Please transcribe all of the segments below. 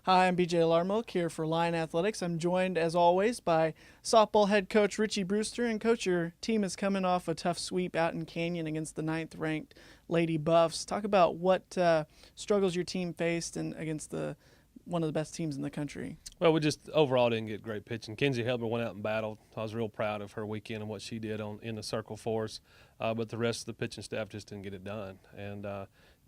Hi, I'm BJ Larmilk here for Lion Athletics. I'm joined, as always, by softball head coach Richie Bruister. And, Coach, your team is coming off a tough sweep out in Canyon against the ninth-ranked Lady Buffs. Talk about what struggles your team faced and against one of the best teams in the country. Well, we just overall didn't get great pitching. Kenzie Helber went out and battled. I was real proud of her weekend and what she did in the circle for us. But the rest of the pitching staff just didn't get it done. And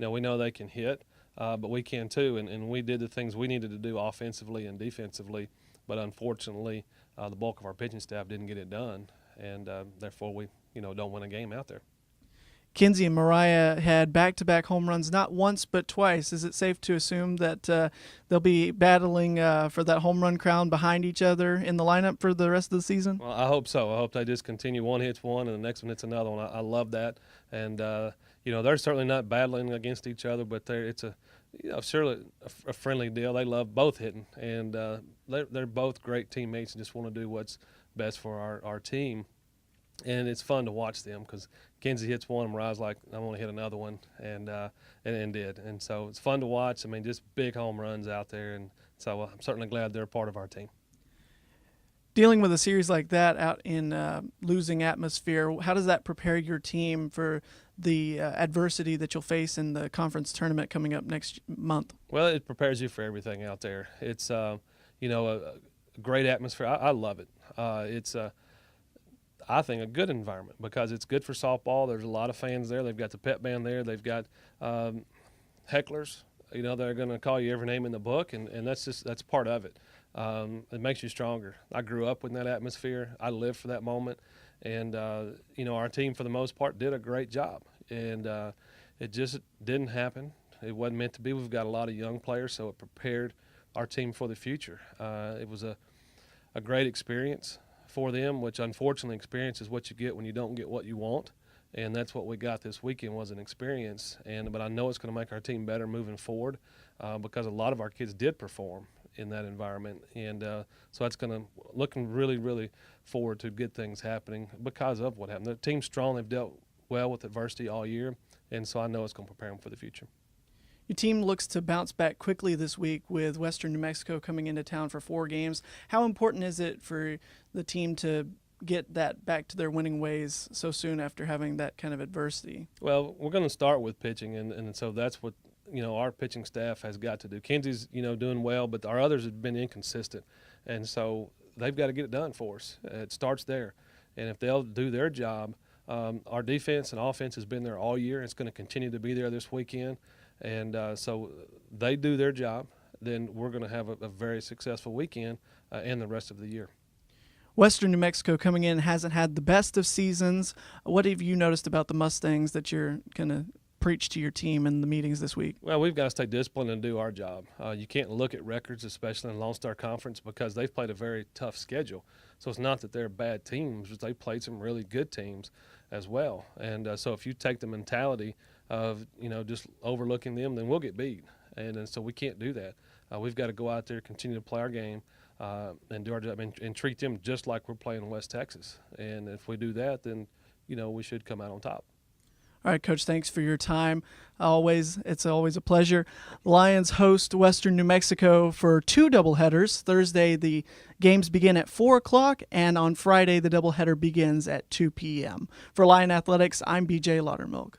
we know they can hit, but we can too. And we did the things we needed to do offensively and defensively. But unfortunately, the bulk of our pitching staff didn't get it done, and therefore we don't win a game out there. Kenzie and Mariah had back-to-back home runs, not once but twice. Is it safe to assume that they'll be battling for that home run crown behind each other in the lineup for the rest of the season? Well, I hope so. I hope they just continue. One hits one, and the next one hits another one. I love that. And, they're certainly not battling against each other, but it's surely a friendly deal. They love both hitting, and they're both great teammates and just want to do what's best for our team. And it's fun to watch them because Kenzie hits one and Mariah's like, I want to hit another one, and did. And so it's fun to watch. I mean, just big home runs out there, and so I'm certainly glad they're a part of our team. Dealing with a series like that out in losing atmosphere, how does that prepare your team for the adversity that you'll face in the conference tournament coming up next month? Well, it prepares you for everything out there. It's, a great atmosphere. I love it. It's I think a good environment because it's good for softball. There's a lot of fans there. They've got the pep band there. They've got hecklers. They're going to call you every name in the book, and that's part of it. It makes you stronger. I grew up in that atmosphere. I lived for that moment, and our team for the most part did a great job. And it just didn't happen. It wasn't meant to be. We've got a lot of young players, so it prepared our team for the future. It was a great experience for them, which unfortunately experience is what you get when you don't get what you want, and that's what we got this weekend was an experience. But I know it's going to make our team better moving forward because a lot of our kids did perform in that environment, and so that's going to looking really, really forward to good things happening because of what happened. The team's strong. They've dealt well with adversity all year, and so I know it's going to prepare them for the future. Your team looks to bounce back quickly this week with Western New Mexico coming into town for 4 games. How important is it for the team to get that back to their winning ways so soon after having that kind of adversity? Well, we're going to start with pitching, and so that's what our pitching staff has got to do. Kenzie's doing well, but our others have been inconsistent, and so they've got to get it done for us. It starts there, and if they'll do their job, our defense and offense has been there all year. It's going to continue to be there this weekend. And so they do their job, then we're going to have a very successful weekend and the rest of the year. Western New Mexico coming in hasn't had the best of seasons. What have you noticed about the Mustangs that you're going to preach to your team in the meetings this week? Well, we've got to stay disciplined and do our job. You can't look at records, especially in Lone Star Conference, because they've played a very tough schedule. So it's not that they're bad teams, but they played some really good teams as well. And so if you take the mentality of just overlooking them, then we'll get beat, and so we can't do that. We've got to go out there, continue to play our game, and do our job, and treat them just like we're playing in West Texas. And if we do that, then we should come out on top. All right, Coach, thanks for your time. It's always a pleasure. Lions host Western New Mexico for 2 doubleheaders. Thursday, the games begin at 4 o'clock, and on Friday, the doubleheader begins at 2 p.m. For Lion Athletics, I'm BJ Laudermilk.